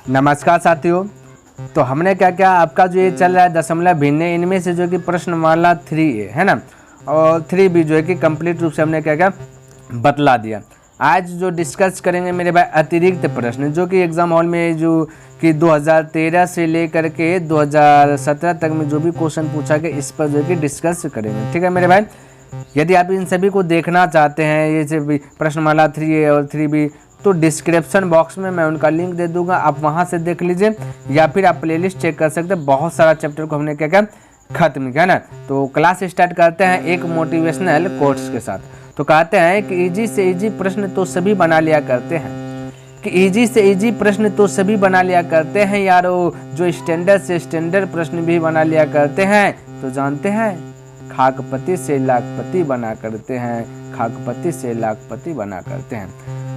नमस्कार साथियों। तो हमने क्या क्या आपका जो ये चल रहा है दशमलव भिन्न, इनमें से जो कि प्रश्नमाला 3A है ना और 3B जो है कि कंप्लीट रूप से हमने क्या क्या बतला दिया। आज जो डिस्कस करेंगे मेरे भाई अतिरिक्त प्रश्न जो कि एग्ज़ाम हॉल में जो कि 2013 से लेकर के 2017 तक में जो भी क्वेश्चन पूछा गया इस पर जो कि डिस्कस करेंगे। ठीक है मेरे भाई, यदि आप इन सभी को देखना चाहते हैं ये से प्रश्नमाला 3A और 3B तो डिस्क्रिप्शन बॉक्स में मैं उनका लिंक दे दूंगा, आप वहां से देख लीजिए या फिर आप प्लेलिस्ट चेक कर सकते हैं। बहुत सारा चैप्टर को हमने क्या क्या खत्म किया ना। तो क्लास स्टार्ट करते हैं एक मोटिवेशनल कोट्स के साथ। तो कहते हैं कि इजी से इजी प्रश्न तो सभी बना लिया करते हैं, कि इजी से इजी प्रश्न तो सभी बना लिया करते हैं यारो, जो स्टैंडर्ड से स्टैंडर्ड प्रश्न भी बना लिया करते हैं। तो जानते हैं खाकपति से लाखपति बना करते हैं, खाकपति से लाखपति बना करते हैं।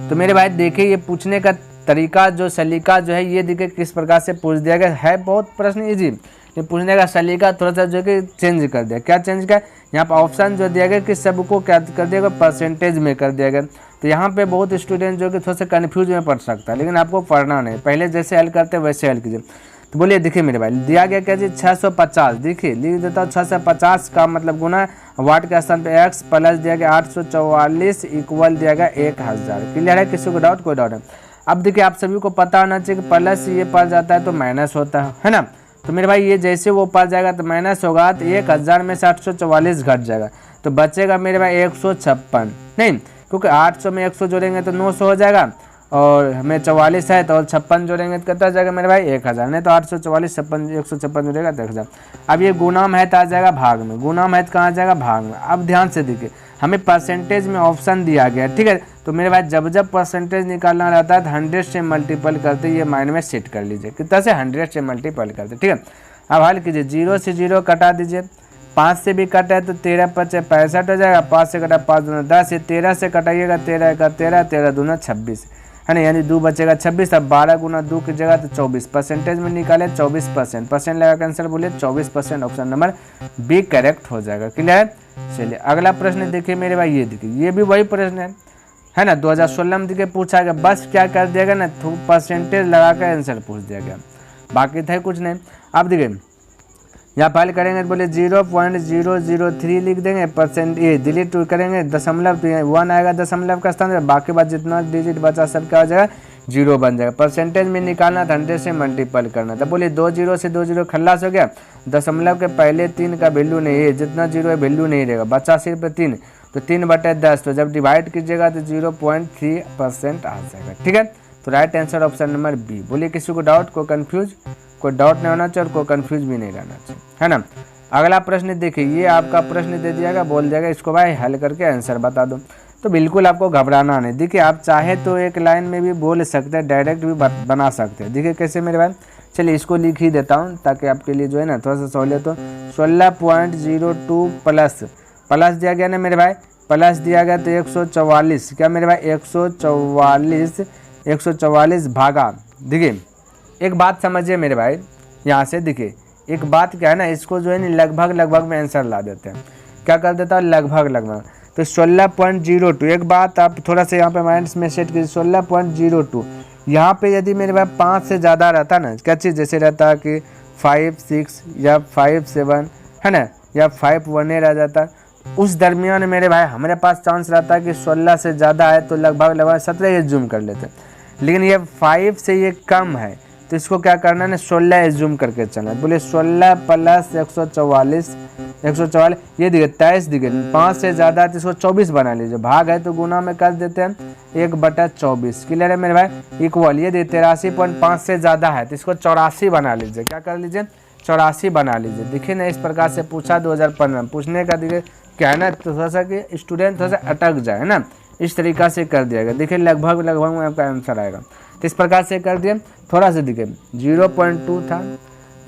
तो मेरे भाई देखिए ये पूछने का तरीका जो सलीका जो है ये देखिए किस प्रकार से पूछ दिया गया है। बहुत प्रश्न इजी, ये पूछने का सलीका थोड़ा सा जो है कि चेंज कर दिया। क्या चेंज किया, यहाँ पर ऑप्शन जो दिया गया कि सबको क्या कर दिया गया परसेंटेज में कर दिया गया। तो यहाँ पे बहुत स्टूडेंट जो कि थोड़ा सा कन्फ्यूज में पढ़ सकता है, लेकिन आपको पढ़ना नहीं, पहले जैसे हल करते वैसे हल कीजिए। तो बोलिए देखिए मेरे भाई दिया गया क्या जी 650, देखिए लिख देता हूँ 650 का मतलब गुना वाट के स्थान पे x प्लस दिया गया 844 इक्वल दिया गया 1000। क्लियर है, किसी को डाउट? कोई डाउट है। अब देखिए आप सभी को पता होना चाहिए कि प्लस ये पर जाता है तो माइनस होता है ना। तो मेरे भाई ये जैसे वो पर जाएगा तो माइनस होगा तो 1000 में से 844 घट जाएगा तो बचेगा मेरे भाई 156 नहीं, क्योंकि 800 में 100 जोड़ेंगे तो 900 हो जाएगा और हमें 44 है तो 56 जोड़ेंगे तो कितना जाएगा मेरे भाई 1000, नहीं तो 844 156 जोड़ेगा तो 1000। अब ये गुणाम है तो आ जाएगा भाग में, गुणाम है तो कहाँ जाएगा भाग में। अब ध्यान से देखिए हमें परसेंटेज में ऑप्शन दिया गया, ठीक है। तो मेरे भाई जब जब परसेंटेज निकालना रहता है तो 100 से मल्टीपल करते ये माइंड में सेट कर लीजिए, कितना से 100 से मल्टीपल करते, ठीक है। अब हल कीजिए, 0 से 0 कटा दीजिए, 5 से भी कटा है तो 13 × 5 = 65 हो जाएगा, 5 से कटा 5 दूना 10, 13 से कटाइएगा 13 × 13 13 दूना 26 है ना, यानी 2 बचेगा 26। अब 12 × 2 की जगह तो 24 परसेंटेज में निकाले 24%, परसेंट लगा आंसर बोलिए 24%, ऑप्शन नंबर बी करेक्ट हो जाएगा। क्लियर है। चलिए अगला प्रश्न देखिए मेरे भाई, ये देखिए ये भी वही प्रश्न है ना 2016 में देखिए पूछा गया, बस क्या कर दिया गया ना परसेंटेज लगा कर आंसर पूछ दिया गया, बाकी था कुछ नहीं। अब देखिए यहाँ हल करेंगे तो बोले 0.003 लिख देंगे, परसेंट ये डिलीट करेंगे दशमलव तो 1 आएगा दशमलव का स्थान, बाकी बात जितना डिजिट बचा सब क्या हो जाएगा 0 बन जाएगा। परसेंटेज में निकालना था 100 से मल्टीपल करना था, बोलिए 2 0 से 2 0 खल्लास हो गया, दशमलव के पहले 3 का वैल्यू नहीं है, जितना 0 है वैल्यू नहीं रहेगा, बचा सिर्फ 3 तो 3/10, तो जब डिवाइड कीजिएगा तो 0.3% आ जाएगा। ठीक है, तो right answer option number B. बोलिए किसी को डाउट, कोई कंफ्यूज, कोई डाउट नहीं होना चाहिए और कोई कंफ्यूज भी नहीं रहना चाहिए, है ना। अगला प्रश्न देखिए, ये आपका प्रश्न दे दिया गया, बोल दिया गया इसको भाई हल करके आंसर बता दो। तो बिल्कुल आपको घबराना नहीं, देखिए आप चाहे तो एक लाइन में भी बोल सकते हैं, डायरेक्ट भी बना सकते हैं। देखिए कैसे मेरे भाई, चलिए इसको लिख ही देता हूँ ताकि आपके लिए जो है ना थोड़ा सा सहूलियत हो। 16.02 प्लस दिया गया ना मेरे भाई, प्लस दिया गया तो 144, क्या मेरे भाई 144 भागा। देखिए एक बात समझिए मेरे भाई, यहाँ से देखिए एक बात क्या है ना, इसको जो है ना लगभग में आंसर ला देते हैं, क्या कर देता है लगभग। तो 16.02, एक बात आप थोड़ा सा यहाँ पे माइंड में सेट कीजिए, 16.02 यहाँ पे यदि मेरे भाई 5 से ज़्यादा रहता ना, क्या चीज़ जैसे रहता कि 5 6 या 5 7 है ना, या 5 1 रह जाता, उस दरमियान मेरे भाई हमारे पास चांस रहता है कि 16 से ज़्यादा है तो लगभग 17 ये जूम कर लेते, लेकिन ये 5 से ये कम है तो इसको क्या करना है ना 16 एज्यूम करके चलना है। बोले 16 प्लस 144 ये देखिए 23, देखिए 5 से ज़्यादा है तो इसको 24 बना लीजिए, भाग है तो गुना में कर देते हैं 1/24। क्लियर है मेरे भाई, इक्वल ये देखिए 83.5 से ज़्यादा है तो इसको 84 बना लीजिए, क्या कर लीजिए 84 बना लीजिए। देखिए ना इस प्रकार से पूछा 2015 में, पूछने का देखिए क्या है ना थोड़ा सा कि स्टूडेंट थोड़ा सा अटक जाए ना, इस तरीका से कर दिया गया। देखिए लगभग में आपका आंसर आएगा, तो इस प्रकार से कर दिए। थोड़ा सा देखिए 0.2 था,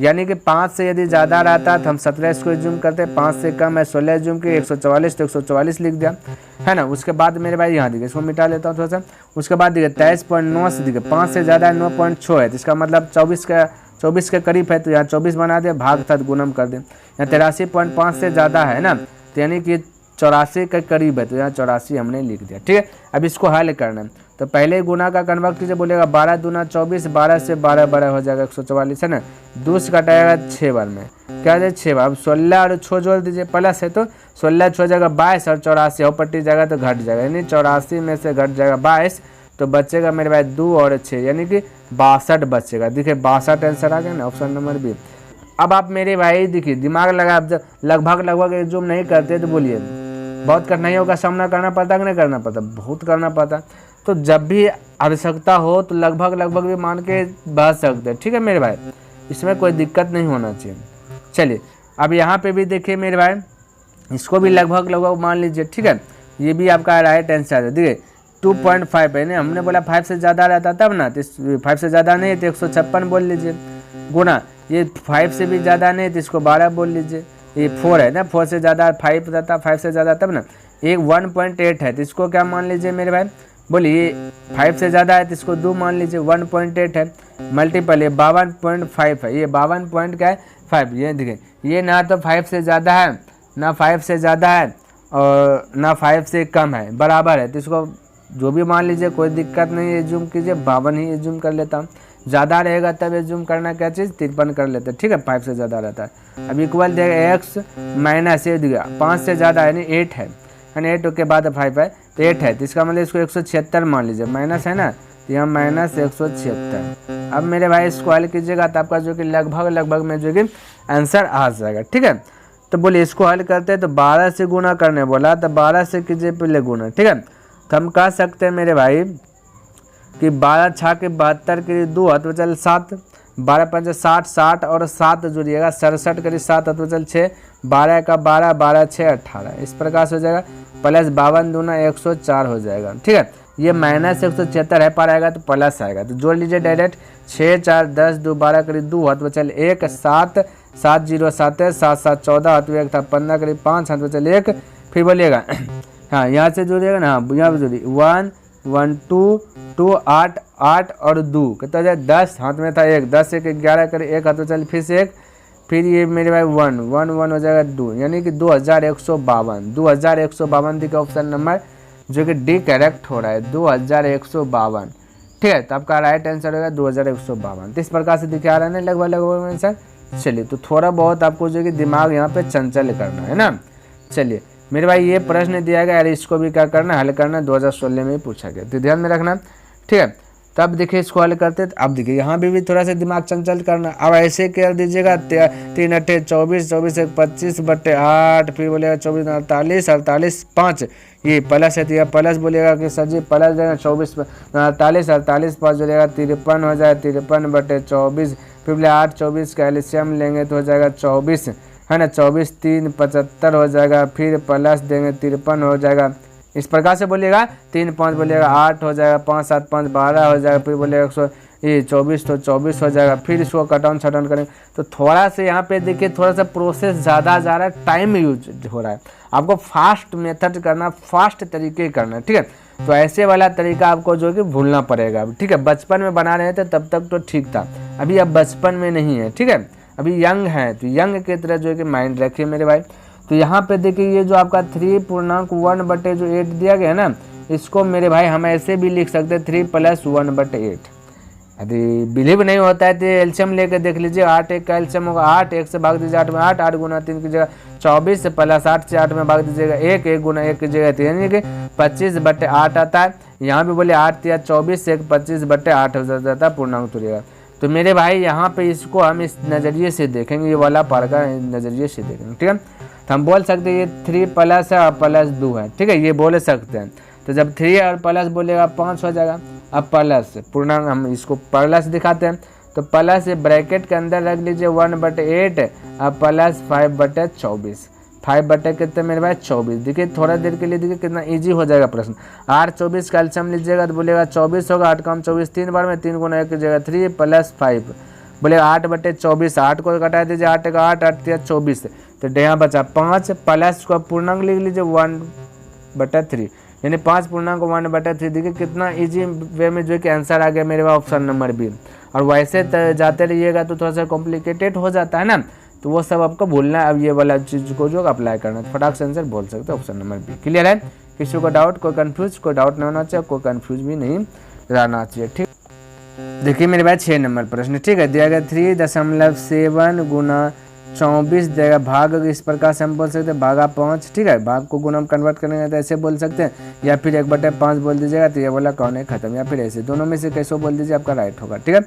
यानी कि 5 से यदि ज़्यादा रहता तो हम 17 इसको जूम करते, 5 से कम है 16 जूम के 144 तो 144 लिख दिया, है ना। उसके बाद मेरे भाई यहाँ देखिए इसको मिटा लेता हूँ थोड़ा सा। उसके बाद देखिए 23.9 से देखिए 5 से ज़्यादा 9.6 है तो इसका मतलब 24 के करीब है तो यहाँ 24 बना दे, भाग था गुणम कर दे। यहाँ 83.5 से ज़्यादा है ना, तो यानी कि 84 के करीब है, तो यहाँ 84 हमने लिख दिया। ठीक है, अब इसको हल करना है तो पहले गुना का कन्वर्ट कीजिए, बोलेगा 12 दूना 24, 12 से 12 बड़ा हो जाएगा 144 है ना, 2 से कटाएगा 6 बार में, क्या हो जाए 6 बार। अब 16 और 6 जोड़ दीजिए, प्लस है तो 16 6 जाएगा 22 और 84 हो पट्टी जाएगा तो घट जाएगा, यानी 84 में से घट जाएगा 22, तो बचेगा मेरे भाई 2 और 6 यानी कि 62 बचेगा। देखिए 62 आंसर आ गया ना, ऑप्शन नंबर बी। अब आप मेरे भाई देखिए दिमाग लगा, आप जब लगभग जूम नहीं करते तो बोलिए बहुत कठिनाइयों का सामना करना पड़ता है कि नहीं करना पड़ता, बहुत करना पड़ता। तो जब भी आवश्यकता हो तो लगभग भी मान के बच सकते हैं। ठीक है मेरे भाई, इसमें कोई दिक्कत नहीं होना चाहिए। चलिए अब यहाँ पे भी देखिए मेरे भाई, इसको भी लगभग मान लीजिए। ठीक है, ये भी आपका राइट आंसर है। देखिए 2.5 है ना, हमने बोला 5 से ज़्यादा रहता तब ना, तो 5 से ज़्यादा नहीं तो 156 बोल लीजिए, गुना ये 5 से भी ज़्यादा नहीं तो इसको 12 बोल लीजिए। ये 4 है ना, 4 से ज़्यादा 5 रहता, 5 से ज़्यादा तब ना। एक 1.8 है तो इसको क्या मान लीजिए मेरे भाई, बोलिए 5 से ज़्यादा है तो इसको 2 मान लीजिए, 1.8 है मल्टीपल ये 52.5 है, ये 52.5 ये देखिए, ये ना तो 5 से ज़्यादा है ना 5 से ज़्यादा है और ना 5 से कम है, बराबर है। तो इसको जो भी मान लीजिए कोई दिक्कत नहीं है, जूम कीजिए 52 ही जूम कर लेता हूँ, ज़्यादा रहेगा तब ये जूम करना क्या चीज़ 53 कर लेते हैं। ठीक है, 5 से ज़्यादा रहता है। अब इक्वल देगा x माइनस ये दिया 5 से ज़्यादा यानी 8 है, यानी 8 के बाद 5 है तो 8 है, तो इसका मतलब इसको 176 मान लीजिए, माइनस है ना, तो यहाँ माइनस 176। अब मेरे भाई इसको हल कीजिएगा तो आपका जो कि लगभग में जो कि आंसर आ जाएगा। ठीक है, तो बोलिए इसको हल करते हैं तो 12 से गुना करने बोला तो 12 से कीजिए पहले गुना। ठीक है, तो हम कह सकते हैं मेरे भाई कि 12 छः के 72 के 2 हाथ बचल 7, 12 5 60, 60 और 7 जुड़िएगा 67 करीब 7 हाथ बचल 6, 12 का 12, 12 6 18, इस प्रकार से हो जाएगा, प्लस 52 दूना 104 हो जाएगा। ठीक है, ये माइनस 176 है पर आएगा तो प्लस आएगा, तो जोड़ लीजिए डायरेक्ट, 6 4 10 2 12 करीब 2 हाथ बचल 1, 7 7 0 7 7 7 14 हाथ में 1 था 15 करीब 5 हाथ बचल 1, फिर बोलिएगा हाँ यहाँ से जोड़िएगा ना, यहाँ पे जोड़िए 1 1 2 2 8 8 और 2 कितना हो जाए 10 हाथ में था 1, 10 1 11 करे 1 हाथ में चल फिर से 1, फिर ये मेरे भाई 1 1 1 हो जाएगा 2, यानी कि 2152 दिखा ऑप्शन नंबर जो कि डी करेक्ट हो रहा है 2152। ठीक है, तो आपका राइट आंसर होगा 2152। तो इस प्रकार से दिखा रहा है ना लगभग आंसर। चलिए तो थोड़ा बहुत आपको जो कि दिमाग यहाँ पे चंचल करना है ना। चलिए मेरे भाई ये प्रश्न दिया गया, अरे इसको भी क्या करना हल करना, 2016 में ही पूछा गया, तो ध्यान में रखना। ठीक है, तब देखिए इसको हल करते, अब देखिए यहाँ भी थोड़ा सा दिमाग चंचल करना। अब ऐसे कर दीजिएगा 3 8 24, 24 1 25/8, फिर बोलेगा 24 48 48 5, ये प्लस है तो यह प्लस बोलेगा कि सर जी प्लस देना 24 48 48 5 जोड़ेगा 53 हो जाएगा 53/24, फिर बोले 8 24 का एलसीएम लेंगे तो हो जाएगा 24 है ना, 24 3 75 हो जाएगा, फिर प्लस देंगे 53 हो जाएगा। इस प्रकार से बोलिएगा 3 5 बोलिएगा 8 हो जाएगा, 5 7 5 12 हो जाएगा, फिर बोलिएगा 24 तो 24 हो जाएगा, फिर इसको कटाउन छटाउन करेंगे। तो थोड़ा सा यहाँ पे देखिए थोड़ा सा प्रोसेस ज़्यादा जा रहा है, टाइम यूज हो रहा है, आपको फास्ट मेथड करना, फास्ट तरीके करना। ठीक है, तो ऐसे वाला तरीका आपको जो कि भूलना पड़ेगा। ठीक है, बचपन में बना रहे थे तब तक तो ठीक था, अभी अब बचपन में नहीं है। ठीक है, अभी यंग है तो यंग की तरह जो है कि माइंड रखिए मेरे भाई। तो यहाँ पे देखिए ये जो आपका 3.1/8 दिया गया है ना, इसको मेरे भाई हम ऐसे भी लिख सकते हैं 3 + 1/8। यदि बिलीव नहीं होता है तो एल्शियम लेके देख लीजिए, 8 1 का एल्शियम होगा 8, 1 से भाग दीजिए 8 में 8, 8 गुना 3 की जगह 24 + 8 से 8 में भाग दीजिएगा 1, 1 गुना 1 की जगह 3, यानी कि 25/8 आता है। यहाँ भी बोले 8 या 24 1 25/8 हो जाता है, पूर्णांक तुलेगा। तो मेरे भाई यहाँ पे इसको हम इस नज़रिए से देखेंगे, ये वाला पार का नज़रिए से देखेंगे। ठीक है, तो हम बोल सकते हैं ये 3 प्लस है और प्लस 2 है। ठीक है, ये बोल सकते हैं। तो जब 3 और प्लस बोलेगा 5 हो जाएगा। अब प्लस पूर्णांक हम इसको प्लस दिखाते हैं, तो प्लस ब्रैकेट के अंदर रख लीजिए 1/8 और प्लस 5/24, 5 कितने मेरे भाई 24। देखिए थोड़ा देर के लिए देखिए कितना इजी हो जाएगा प्रश्न। 8 24 का एल्शियम लीजिएगा तो बोलेगा 24 होगा, 8 कम 24 3 बार में 3 गुना 1 की जगह 3 + 5 बोलेगा 8/24, 8 को घटा दीजिए 8 का 8 8 3 24, तो यहाँ बचा 5, प्लस को पूर्णांक लिख लीजिए 1/3, यानी 5 पूर्णांक 1/3। देखिए कितना इजी वे में जो है कि आंसर आ गया मेरे पास ऑप्शन नंबर बी। और वैसे जाते रहिएगा तो थोड़ा सा कॉम्प्लिकेटेड हो जाता है ना, तो वो सब आपको भूलना है। अब ये वाला चीज़ को जो अप्लाई करना है, फटाक से आंसर बोल सकते हो ऑप्शन नंबर बी। क्लियर है? किसी को डाउट, कोई कोई डाउट नहीं होना चाहिए, कोई कन्फ्यूज भी नहीं रहना चाहिए। ठीक, देखिए मेरे भाई 6 नंबर प्रश्न, ठीक है, दिया गया 3.7 गुना 24 देगा भाग, इस प्रकार से हम बोल सकते हैं भागा 5, ठीक है, भाग को गुना में कन्वर्ट करेंगे तो ऐसे बोल सकते हैं, या फिर 1/5 बोल दीजिएगा तो ये वाला कौन है खत्म, या फिर ऐसे, दोनों में से कैसे बोल दीजिए आपका राइट होगा। ठीक है,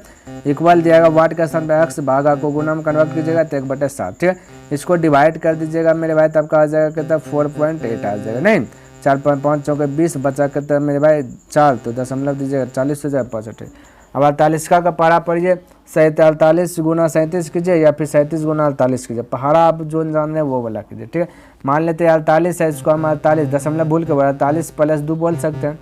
इक्वल दिया गया वाट का स्थान पर x, भागा को गुना में कन्वर्ट कीजिएगा तो 1/7, ठीक है, इसको डिवाइड कर दीजिएगा मेरे भाई, तब का आ जाएगा कितना 4.8 आ जाएगा, नहीं 4.5 चौके 20 बचा कितना मेरे भाई 4, तो दशमलव दीजिएगा 40 हो जाएगा 65। अब 48 का पहाड़ा पढ़िए, 48 गुना 37 कीजिए या फिर 37 गुना 48 कीजिए, पहाड़ा आप जो जान रहे हैं वो वाला कीजिए। ठीक है, मान लेते हैं 48 है, इसको हम 48 दशमलव भूल के 48 + 2 बोल सकते हैं,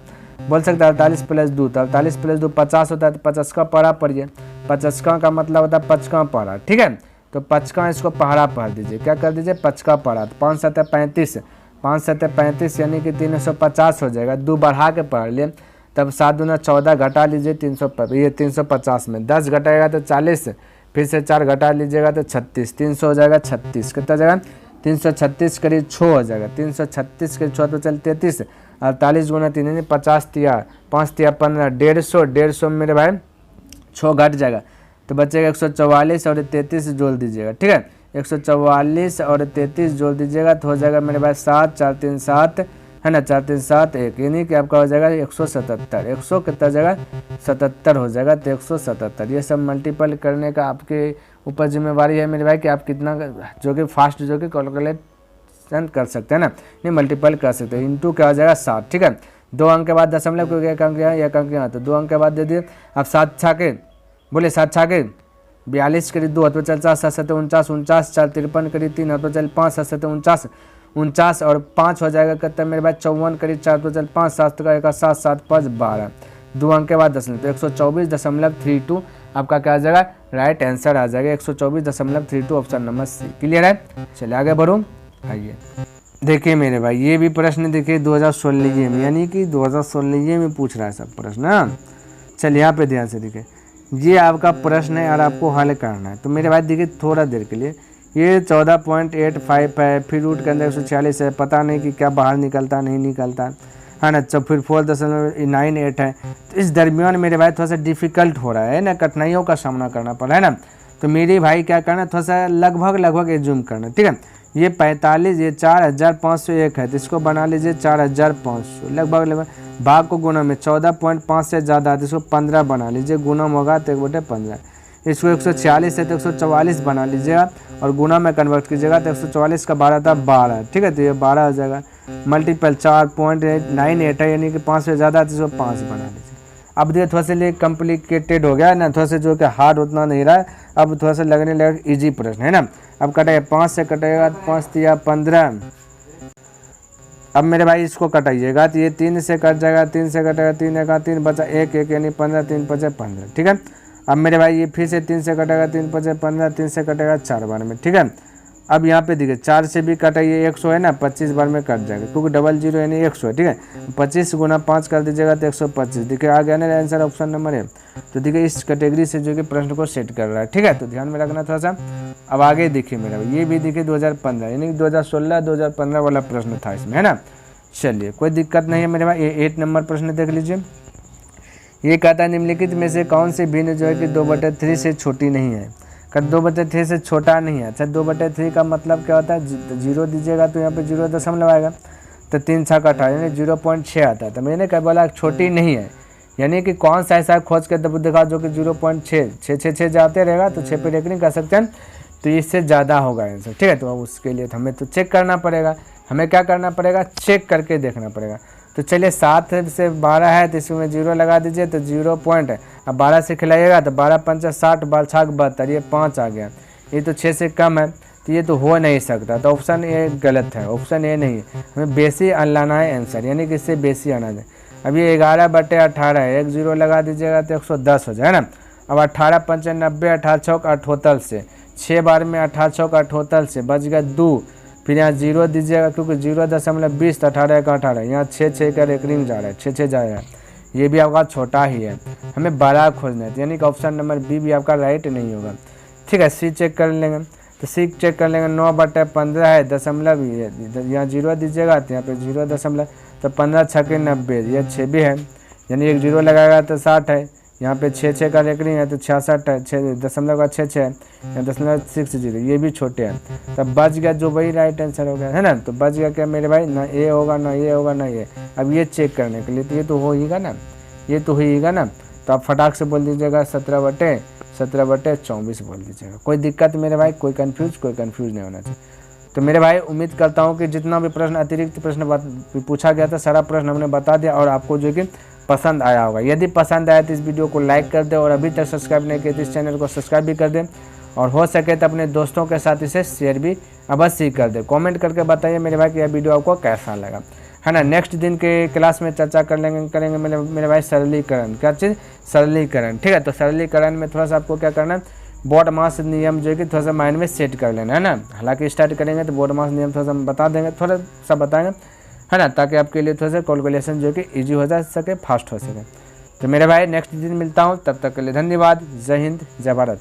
48 + 2, तो 48 + 2 50 होता है, तो 50 का पहाड़ा पढ़िए, 50 का मतलब होता है 5 का पहाड़ा। ठीक है, तो 5 का इसको पहाड़ा पढ़ दीजिए, क्या कर दीजिए 5 का पहाड़ा, तो 5 × 7 = 35, 5 × 7 = 35 यानी कि 350 हो जाएगा, 2 बढ़ा के पढ़ लिए, तब 7 दूना 14 घटा लीजिए 350 में 10 घटाएगा तो 40, फिर से 4 घटा लीजिएगा तो 36, 300 हो जाएगा 36, कितना जाएगा 336 करीब 6 हो जाएगा, 336 करीब 6 तो चल 33, 48 गुना 3 यानी 50 तिया 5 तिया 15, 150 में मेरे भाई 6 घट जाएगा तो बचेगा 144 और 33 जोड़ दीजिएगा। ठीक है, 144 और 33 जोड़ दीजिएगा तो हो जाएगा मेरे भाई 7, 4 3 7 है ना, 4 3 7 1, यानी कि आपका हो जाएगा 177, 100 कितना जगह 77 हो जाएगा, तो 177। ये सब मल्टीपल करने का आपके ऊपर जिम्मेवारी है मेरे भाई कि आप कितना जो कि फास्ट जो कि कैलकुलेशन कर सकते हैं ना, नहीं मल्टीपल कर सकते हैं, इंटू क्या हो जाएगा 7। ठीक है, 2 अंक के बाद दशमलव क्योंकि 1 अंक यहाँ 1 अंक यहाँ, तो 2 अंक के बाद दे दिए। अब 7 छाके बोले 7 छाके 42 करीब 2 तो चल 7 7 49, 49 4 53 करीब 3 तो चल 5 7 49, 49 और 5 हो जाएगा कितना मेरे भाई 54 करीब 4 तो चल 5 7 का 1 7 7 5 12, 2 अंक के बाद दशमलव, तो 124.32 आपका क्या आ जाएगा राइट आंसर आ जाएगा 124.32 ऑप्शन नंबर सी। क्लियर है? चलिए आगे बढ़ो। आइए देखिए मेरे भाई ये भी प्रश्न देखिए 2016 में, यानी कि 2016 में पूछ रहा है सब प्रश्न। हाँ चलिए यहाँ पे ध्यान से देखिए, ये आपका प्रश्न है और आपको हल करना है। तो मेरे भाई देखिए थोड़ा देर के लिए, ये 14.85 है, फिर रूट के अंदर 146 है, पता नहीं कि क्या बाहर निकलता नहीं निकलता है ना, तो फिर 4.98 है। तो इस दरमियान मेरे भाई थोड़ा सा डिफ़िकल्ट हो रहा है ना, कठिनाइयों का सामना करना पड़ रहा है ना। तो मेरे भाई क्या करना, थोड़ा सा लगभग एज्यूम करना। ठीक है, ये 45 ये 4501 है, तो इसको बना लीजिए 4500 लगभग भाग को गुना में 14.5 से ज़्यादा है तो इसको 15 बना लीजिए, गुना में होगा तो 1/15। इसको 146 है तो 144 बना लीजिएगा और गुना में कन्वर्ट कीजिएगा तो 144 का 12 था 12। ठीक है, तो ये 12 हो जाएगा, मल्टीपल 4.98 है यानी कि 5 से ज़्यादा तो इसको 5 बना लीजिए। अब देखिए थोड़ा सा लिए कॉम्प्लिकेटेड हो गया ना, थोड़ा सा जो कि हार्ड उतना नहीं रहा, अब थोड़ा सा लगने लगा इजी प्रश्न है ना। अब कटेगा 5 से कटेगा 5 या 15, अब मेरे भाई इसको कटाइएगा तो ये 3 से कट जाएगा, 3 से कटेगा 3 1 3 बचा 1 1 यानी 15 3 5 15। ठीक है, अब मेरे भाई ये फिर से 3 से कटेगा 3 5 15, 3 से कटेगा 4 बार में। ठीक है, अब यहाँ पे देखिए 4 से भी कटाइए 100 है ना, 25 बार में कट जाएगा क्योंकि 00 यानी 100 है। ठीक है, 25 गुना 5 कर दीजिएगा तो 125। देखिए आ गया ना आंसर ऑप्शन नंबर है। तो देखिए इस कैटेगरी से जो कि प्रश्न को सेट कर रहा है। ठीक है, तो ध्यान में रखना थोड़ा सा। अब आगे देखिए मेरा ये भी देखिए 2015 यानी कि 2016 2015 वाला प्रश्न था इसमें है ना। चलिए कोई दिक्कत नहीं है मेरे भाई, 8 नंबर प्रश्न देख लीजिए। ये कहता है निम्नलिखित में से कौन सी भिन्न जो है कि 2/3 से छोटी नहीं है। कर 2/3 से छोटा नहीं है। अच्छा 2/3 का मतलब क्या होता है, 0 दीजिएगा तो यहाँ पे 0 दशमलव आएगा, तो 3 6 का 18 यानी 0.6 आता है। तो मैंने क्या बोला छोटी नहीं है, यानी कि कौन सा ऐसा खोज के दिखाओ जो कि 0.6 जाते रहेगा तो 6 पे रेकनिंग कर सकते हैं, तो इससे ज़्यादा होगा आंसर। ठीक है, तो अब उसके लिए हमें तो चेक करना पड़ेगा, हमें क्या करना पड़ेगा चेक करके देखना पड़ेगा। तो चलिए 7 से 12 है तो इसमें 0 लगा दीजिए तो 0 पॉइंट है। अब 12 से खिलाइएगा तो 12 5 60 12 6 72, ये 5 आ गया, ये तो 6 से कम है तो ये तो हो नहीं सकता। तो ऑप्शन ए गलत है, ऑप्शन ए नहीं है, हमें बेसी लाना है आंसर, यानी कि इससे बेसी आना है। अब ये 11/18 है, 1 0 लगा दीजिएगा तो 110 हो जाए ना। अब 18 5 90 18 6 78 से 6 बार में 18 6 78 से बच गया 2, फिर यहाँ 0 दीजिएगा क्योंकि 0.20 18 का 18, यहाँ 6 6 का रेकरिंग जा रहा है, 6 6 जाएगा, ये भी आपका छोटा ही है, हमें बड़ा खोजना है, यानी कि ऑप्शन नंबर बी भी आपका राइट नहीं होगा। ठीक है, सी चेक कर लेंगे। तो सीख चेक कर लेंगे, 9/15 है, दशमलव यहाँ 0 दीजिएगा तो यहाँ पे 0 दशमलव, तो 15 छके 90, ये 6 भी है, यानी एक 0 लगाएगा तो 60 है, यहाँ पे 6 का रेकरिंग है तो 66 है, 6.66 है, यहाँ 0.60, ये भी छोटे हैं। तब बच गया जो वही राइट आंसर हो गया, है ना। तो बच गया क्या मेरे भाई, ना ए होगा ना ये होगा ना ये। अब ये चेक करने के लिए तो ये तो होगा ना, ये तो होगा ना। तो आप फटाक से बोल दीजिएगा 17/24 बोल दीजिएगा। कोई दिक्कत मेरे भाई, कोई कंफ्यूज नहीं होना चाहिए। तो मेरे भाई उम्मीद करता हूँ कि जितना भी प्रश्न अतिरिक्त प्रश्न पूछा गया था सारा प्रश्न हमने बता दिया और आपको जो कि पसंद आया होगा। यदि पसंद आया तो इस वीडियो को लाइक कर दें और अभी तक सब्सक्राइब नहीं किया तो इस चैनल को सब्सक्राइब भी कर दें और हो सके तो अपने दोस्तों के साथ इसे शेयर भी अवश्य ही कर दें। कमेंट करके बताइए मेरे भाई कि यह वीडियो आपको कैसा लगा, है ना। नेक्स्ट दिन के क्लास में चर्चा करेंगे मेरे भाई सरलीकरण, क्या चीज़, सरलीकरण, ठीक है। तो सरलीकरण में थोड़ा सा आपको क्या करना है, बोर्ड मास नियम जो है कि थोड़ा सा माइंड में सेट कर लेना, है ना। हालांकि स्टार्ट करेंगे तो बोर्ड मास नियम थोड़ा सा हम बता देंगे, थोड़ा सा बताएंगे, है ना, ताकि आपके लिए थोड़ा सा कैलकुलेशन जो कि ईजी हो जा सके, फास्ट हो सके। तो मेरे भाई नेक्स्ट दिन मिलता हूँ, तब तक के लिए धन्यवाद। जय हिंद, जय भारत।